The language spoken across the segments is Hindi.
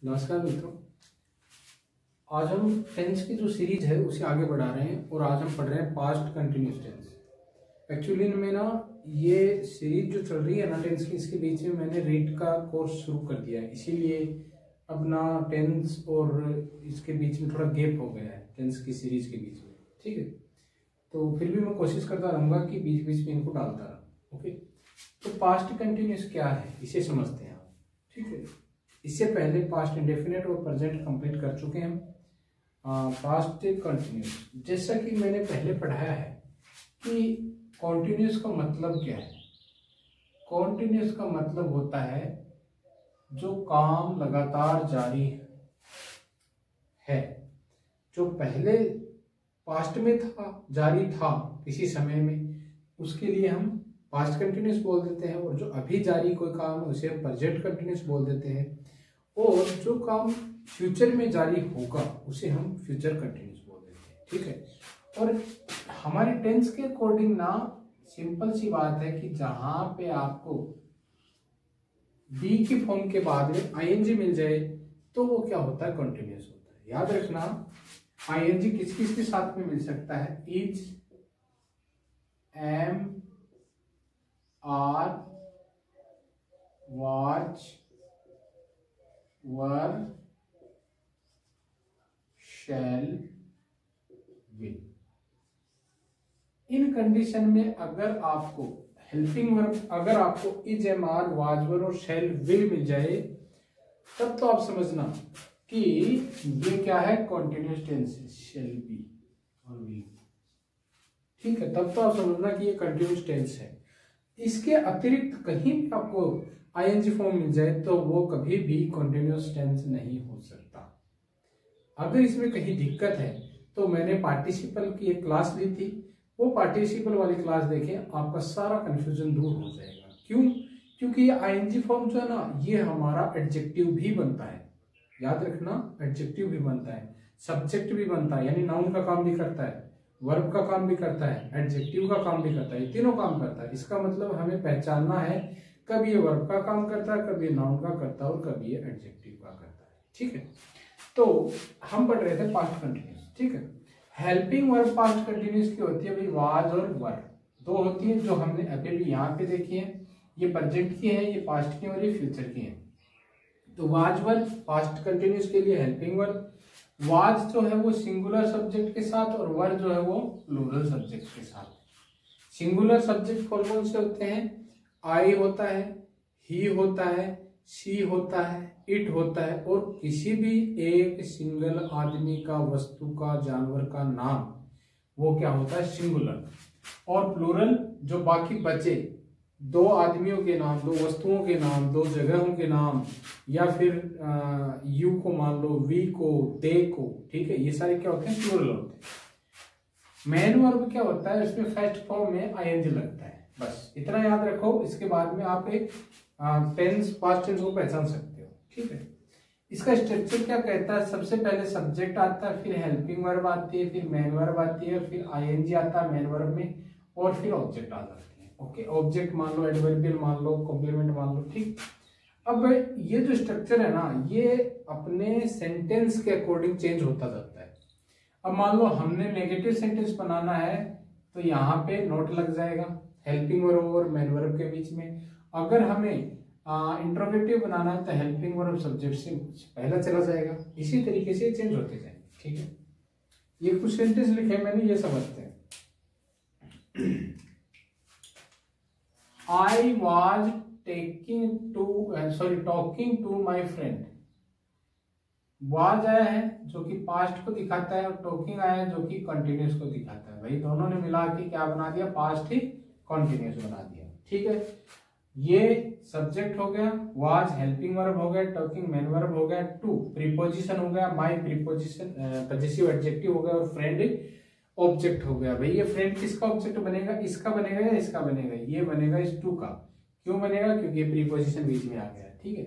नमस्कार मित्रों। आज हम टेंस की जो सीरीज है उसे आगे बढ़ा रहे हैं और आज हम पढ़ रहे हैं पास्ट कंटिन्यूस टेंस। एक्चुअली में ना ये सीरीज जो चल रही है ना टेंस की, इसके बीच में मैंने रीड का कोर्स शुरू कर दिया है, इसीलिए अब ना टेंस और इसके बीच में थोड़ा गैप हो गया है टेंस की सीरीज के बीच में। ठीक है, तो फिर भी मैं कोशिश करता रहूँगा कि बीच बीच में इनको डालता रहूँ। ओके, तो पास्ट कंटिन्यूस क्या है इसे समझते हैं आप। ठीक है, इससे पहले पास्ट इंडेफिनिट और प्रेजेंट कंप्लीट कर चुके हैं। पास्ट कंटिन्यूस, जैसा कि मैंने पहले पढ़ाया है कि कॉन्टिन्यूस का मतलब क्या है। कॉन्टिन्यूस का मतलब होता है जो काम लगातार जारी है, जो पहले पास्ट में था, जारी था किसी समय में, उसके लिए हम पास्ट कंटिन्यूस बोल देते हैं। और जो अभी जारी कोई काम है उसे हम प्रेजेंट कंटिन्यूस बोल देते हैं। और जो काम फ्यूचर में जारी होगा उसे हम फ्यूचर कंटिन्यूस बोल देते हैं। ठीक है, और हमारे टेंस के अकॉर्डिंग ना सिंपल सी बात है कि जहां पे आपको बी की फॉर्म के बाद में आईएनजी मिल जाए तो वो क्या होता है, कंटिन्यूस होता है। याद रखना, आईएनजी किस किस के साथ में मिल सकता है, is, am, are, was, were, shall, will. इन कंडीशन में अगर आपको हेल्पिंग वर्ब, अगर आपको is, am, are, was, were और शैल, विल मिल जाए तब तो आप समझना कि ये क्या है, कॉन्टिन्यूस टेंस है, शैल बी और विल। ठीक है, तब तो आप समझना कि ये कंटिन्यूस टेंस है। इसके अतिरिक्त कहीं भी आपको आईएनजी फॉर्म मिल जाए तो वो कभी भी कॉन्टिन्यूस टेंस नहीं हो सकता। अगर इसमें कहीं दिक्कत है तो मैंने पार्टिसिपल की एक क्लास ली थी, वो पार्टिसिपल वाली क्लास देखें, आपका सारा कंफ्यूजन दूर हो जाएगा। क्यों? क्योंकि ये आईएनजी फॉर्म जो है ना, ये हमारा एडजेक्टिव भी बनता है। याद रखना, एडजेक्टिव भी बनता है, सब्जेक्ट भी बनता है, यानी नाउन का काम भी करता है, वर्ब का काम भी करता है, एडजेक्टिव का काम भी करता है, ये तीनों काम करता है। इसका मतलब हमें पहचानना है कभी ये वर्ब का काम करता है, कभी ये नाउन का करता है और कभी ये एडजेक्टिव का करता है। ठीक है, तो हम पढ़ रहे थे पास्ट कंटिन्यूस। ठीक है, हेल्पिंग वर्ब पास्ट कंटिन्यूस की होती है भाई, वाज और वर, दो होती है जो हमने अभी भी यहाँ पे देखी है। ये प्रेजेंट की है, ये पास्ट की और ये फ्यूचर की है। तो वाज वर पास्ट कंटिन्यूस के लिए हेल्पिंग वर्ब। वाज जो है वो सिंगुलर सब्जेक्ट के साथ और वर जो है वो प्लूरल सब्जेक्ट के साथ। सिंगुलर सब्जेक्ट कौन कौन से होते हैं, आई होता है, ही होता है, शी होता है, इट होता है, और किसी भी एक सिंगल आदमी का, वस्तु का, जानवर का नाम, वो क्या होता है, सिंगुलर। और प्लूरल जो बाकी बचे, दो आदमियों के नाम, दो वस्तुओं के नाम, दो जगहों के नाम, या फिर यू को मान लो, वी को, दे को। ठीक है, ये सारे क्या होते हैं, प्लूरल होते हैं। मेन वर्ब क्या होता है, इसमें फर्स्ट फॉर्म में आईएनजी लगता है, बस इतना याद रखो। इसके बाद में आप एक टेंस, पास्ट टेंस को पहचान सकते हो। ठीक है, इसका स्ट्रक्चर क्या कहता है, सबसे पहले सब्जेक्ट आता है, फिर हेल्पिंग वर्ब आती है, फिर मेन वर्ब आती है, फिर आईएनजी आता है मेन वर्ब में, और फिर ऑब्जेक्ट आ जाती है। ओके, ऑब्जेक्ट मान लो, एडवर्बियल मान लो, कॉम्प्लीमेंट मान लो। ठीक, अब ये जो स्ट्रक्चर है ना, ये अपने सेंटेंस के अकॉर्डिंग चेंज होता जाता है। अब मान लो हमने नेगेटिव सेंटेंस बनाना है तो यहाँ पे नोट लग जाएगा हेल्पिंग वर्ब और मेन वर्ब के बीच में। अगर हमें इंट्रोगेटिव बनाना है तो हेल्पिंग वर्ब सब्जेक्ट से पहला चला जाएगा। इसी तरीके से चेंज होते जाएंगे। ठीक है, ये कुछ सेंटेंस लिखे मैंने, ये समझते हैं। I was talking to my friend. Was आया है जो कि पास्ट को दिखाता है, और टॉकिंग आया है जो कि कंटिन्यूस को दिखाता है। भाई दोनों ने मिला के क्या बना दिया, पास्ट ही कंटिन्यूस बना दिया। ठीक है, ये सब्जेक्ट हो गया, वाज हेल्पिंग वर्ब हो गया, टॉकिंग मेन वर्ब हो गया, टू प्रीपोजिशन हो गया, माई प्रीपोजिशन पजेसिव एडजेक्टिव हो गया, और फ्रेंड ऑब्जेक्ट हो गया। भाई ये फ्रेंड किसका ऑब्जेक्ट बनेगा, इसका बनेगा या इसका बनेगा, ये बनेगा इस टू का। क्यों बनेगा, क्योंकि प्रीपोजिशन बीच में आ गया। ठीक है,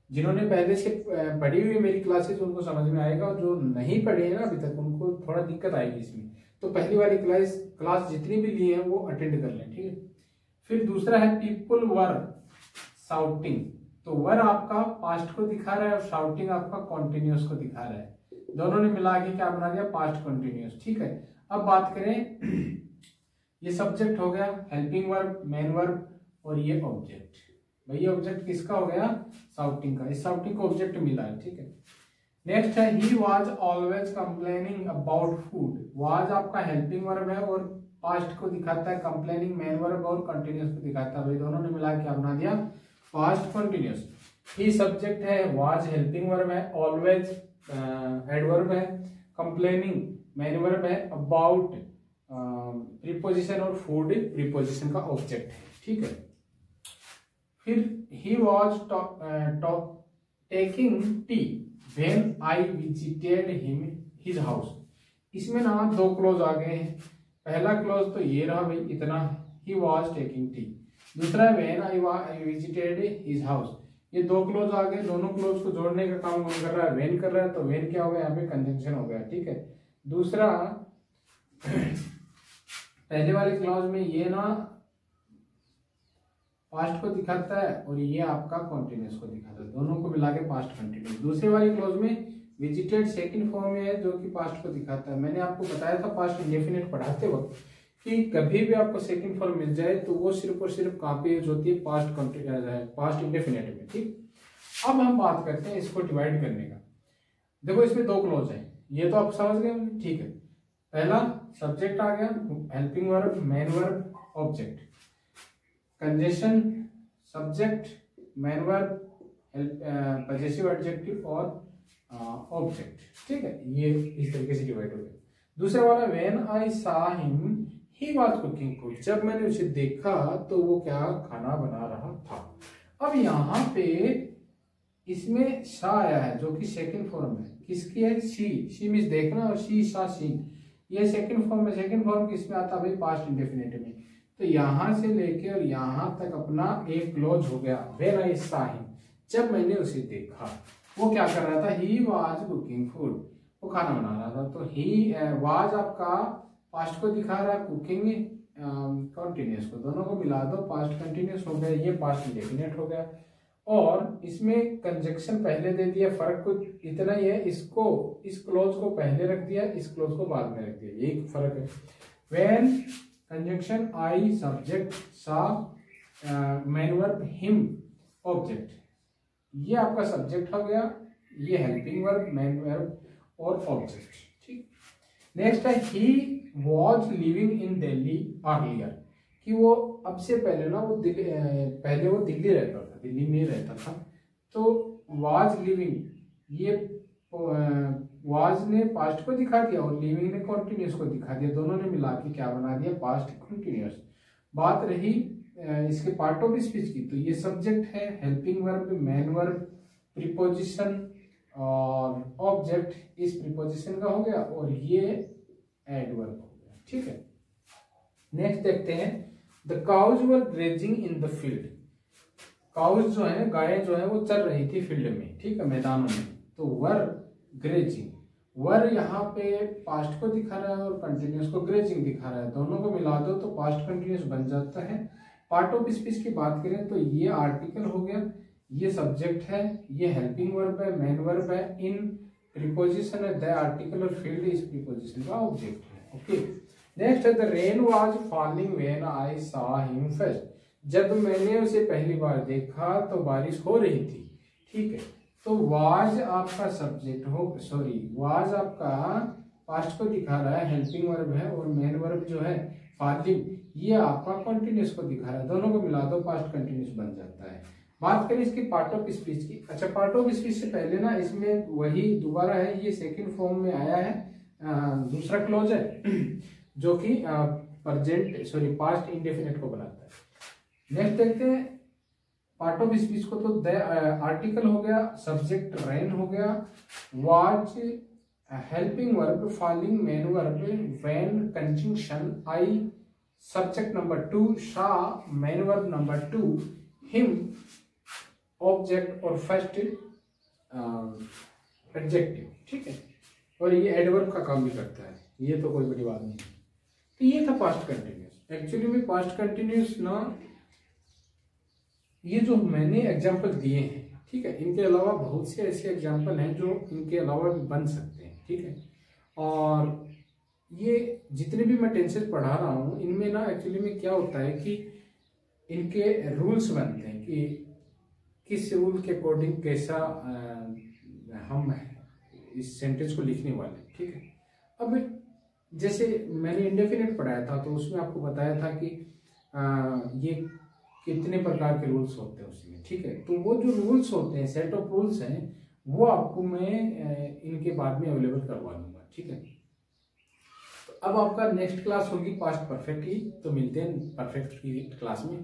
जिन्होंने पहले से पढ़ी हुई मेरी क्लासेस उनको समझ में आएगा, और जो नहीं पढ़ी है ना अभी तक उनको थोड़ा दिक्कत आएगी इसमें। तो पहली वाली क्लास जितनी भी ली है वो अटेंड कर लें। ठीक है, फिर दूसरा है पीपल वर शाउटिंग। तो तो वर आपका पास्ट को दिखा रहा है और शाउटिंग आपका कॉन्टिन्यूस को दिखा रहा है, दोनों ने मिला के क्या बना दिया, पास्ट कॉन्टिन्यूस। ठीक है, अब बात करें ये सब्जेक्ट हो गया, हेल्पिंग वर्ब, मेन वर्ब, और ये ऑब्जेक्ट। भाई ऑब्जेक्ट किसका हो गया, शाउटिंग का। इस शाउटिंग को ऑब्जेक्ट मिला है। ठीक है, नेक्स्ट है he was always complaining about food. Was आपका हेल्पिंग वर्ब है और पास्ट को दिखाता है, कंप्लेनिंग मेन वर्ब और कंटिन्यूस को दिखाता है। भाई दोनों ने मिला के क्या बना दिया, पास्ट कंटिन्यूस। ही सब्जेक्ट है, वाज हेल्पिंग वर्ब है, ऑलवेज एडवर्ब है, कंप्लेनिंग मेन वर्ब है, अबाउट प्रीपोजिशन और फूड प्रीपोजिशन का ऑब्जेक्ट है। ठीक है, फिर he was taking tea when I visited him his house. इसमें ना दो क्लोज आ गए हैं। पहला क्लोज तो ये रहा भाई इतना, ही वाज टेकिंग टी। दूसरा है when I visited his house. ये दो क्लोज आ गए, दोनों क्लोज को जोड़ने का काम कौन कर रहा है, व्हेन कर रहा है। तो व्हेन क्या हो गया, यहाँ पे कंजंक्शन हो गया। ठीक है, दूसरा पहले वाले क्लॉज में ये ना पास्ट को दिखाता है और ये आपका कॉन्टिन्यूस को दिखाता है, दोनों को मिला के पास्ट कंटिन्यूस। दूसरे वाले क्लॉज में विजिटेड सेकंड फॉर्म में है जो कि पास्ट को दिखाता है। मैंने आपको बताया था पास्ट इंडेफिनिट पढ़ाते वक्त कि कभी भी आपको सेकंड फॉर्म मिल जाए तो वो सिर्फ और सिर्फ कहाँ पे यूज होती है, पास्ट इंडेफिनिट में। ठीक, अब हम बात करते हैं इसको डिवाइड करने का। देखो इसमें दो क्लॉज है, ये तो आप समझ गए। ठीक है, पहला सब्जेक्ट आ गया, helping verb, main verb, object, congestion, subject, main verb, possessive adjective और ऑब्जेक्ट। ठीक है, ये इस तरीके से डिवाइड हो गया। दूसरा वाला व्हेन आई सा him he was cooking food. जब मैंने उसे देखा तो वो क्या खाना बना रहा था। अब यहाँ पे इसमें सा आया है जो कि सेकंड फॉर्म है, किसकी है, सी मीन्स देखना, और सी सा सी ये सेकंड फॉर्म है। सेकंड फॉर्म किसमें आता है भाई, पास्ट इंडेफिनिट में। तो यहां से लेके और यहां तक अपना एक क्लोज हो गया, व्हेन आई सा हिम, जब मैंने उसे देखा। वो क्या कर रहा था, ही वाज कुकिंग फूड, वो खाना बना रहा था। तो ही वाज आपका पास्ट को दिखा रहा है, कुकिंग कंटिन्यूस को, दोनों को मिला दो पास्ट कंटिन्यूस हो गया, ये पास्ट इंडेफिनिट हो गया। और इसमें कंजक्शन पहले दे दिया, फर्क कुछ इतना ही है, इसको इस क्लोज को पहले रख दिया, इस क्लोज को बाद में रख दिया, यही फर्क है। व्हेन कंजक्शन आई सब्जेक्ट, सा मेन वर्ब, हिम ऑब्जेक्ट, ये आपका सब्जेक्ट हो गया, ये हेल्पिंग वर्ब, मेन वर्ब और ऑब्जेक्ट। ठीक, नेक्स्ट है he was living in Delhi earlier, कि वो अब से पहले ना वो पहले वो दिल्ली रहता था, दिल्ली में रहता था। तो वाज लिविंग, ये वाज ने पास्ट को दिखा दिया और लिविंग ने कॉन्टिन्यूस को दिखा दिया, दोनों ने मिला के क्या बना दिया, पास्ट कॉन्टिन्यूस। बात रही इसके पार्ट ऑफ स्पीच की, तो ये सब्जेक्ट है, helping verb, main verb, preposition और ऑब्जेक्ट इस प्रीपोजिशन का हो गया, और ये एडवर्ब हो गया। ठीक है, नेक्स्ट देखते हैं, the cows were grazing in the field. Cows जो है, गायें जो है वो चल रही थी फील्ड में, ठीक है, मैदानों में। तो वर ग्रेजिंग, वर यहाँ पे पास्ट को दिखा रहा है और कंटिन्यूस को ग्रेजिंग दिखा रहा है, दोनों को मिला दो तो पास्ट कंटिन्यूस बन जाता है। पार्ट ऑफ स्पीच की बात करें तो ये आर्टिकल हो गया, ये सब्जेक्ट है, ये हेल्पिंग वर्ब है, मेन वर्ब है, इन प्रीपोजिशन है, द आर्टिकल और फील्ड इस प्रीपोजिशन का ऑब्जेक्ट है। ओके, नेक्स्ट है the rain was falling when I सा हिम फर्स्ट। जब मैंने उसे पहली बार देखा तो बारिश हो रही थी। ठीक है, तो वाज आपका सब्जेक्ट हो, सॉरी वाज आपका पास्ट को दिखा रहा है, हेल्पिंग वर्ब है, और मेन वर्ब जो है फॉलिंग ये आपका कंटिन्यूस को दिखा रहा है, दोनों को मिला दो पास्ट कंटिन्यूस बन जाता है। बात करें इसकी पार्ट ऑफ स्पीच की। अच्छा, पार्ट ऑफ स्पीच से पहले ना इसमें वही दोबारा है, ये सेकंड फॉर्म में आया है, दूसरा क्लोज है जो कि पास्ट इंडेफिनिट को बनाता है। नेक्स्ट देखते हैं पार्ट ऑफ स्पीच को, तो द आर्टिकल हो गया, सब्जेक्ट रेन हो गया, was helping verb, falling main verb, when conjunction I subject number 2, सा main verb number 2, him object और फर्स्ट एडजेक्टिव। ठीक है, और ये एडवर्ब का काम भी करता है, ये तो कोई बड़ी बात नहीं है। तो ये था पास्ट कंटिन्यूस। एक्चुअली में पास्ट कंटिन्यूस ना, ये जो मैंने एग्जांपल दिए हैं ठीक है। इनके अलावा बहुत से ऐसे एग्जाम्पल हैं जो इनके अलावा भी बन सकते हैं, ठीक है। और ये जितने भी मैं टेंसेस पढ़ा रहा हूँ इनमें ना एक्चुअली में क्या होता है कि इनके रूल्स बनते हैं कि किस रूल के अकॉर्डिंग कैसा हम इस सेंटेंस को लिखने वाले, ठीक है। अब जैसे मैंने इंडेफिनिट पढ़ाया था तो उसमें आपको बताया था कि ये कितने प्रकार के रूल्स होते हैं उसमें, ठीक है। तो वो जो रूल्स होते हैं, सेट ऑफ रूल्स हैं, वो आपको मैं इनके बाद में अवेलेबल करवा दूंगा, ठीक है। तो अब आपका नेक्स्ट क्लास होगी पास्ट परफेक्ट की, तो मिलते हैं परफेक्ट की क्लास में।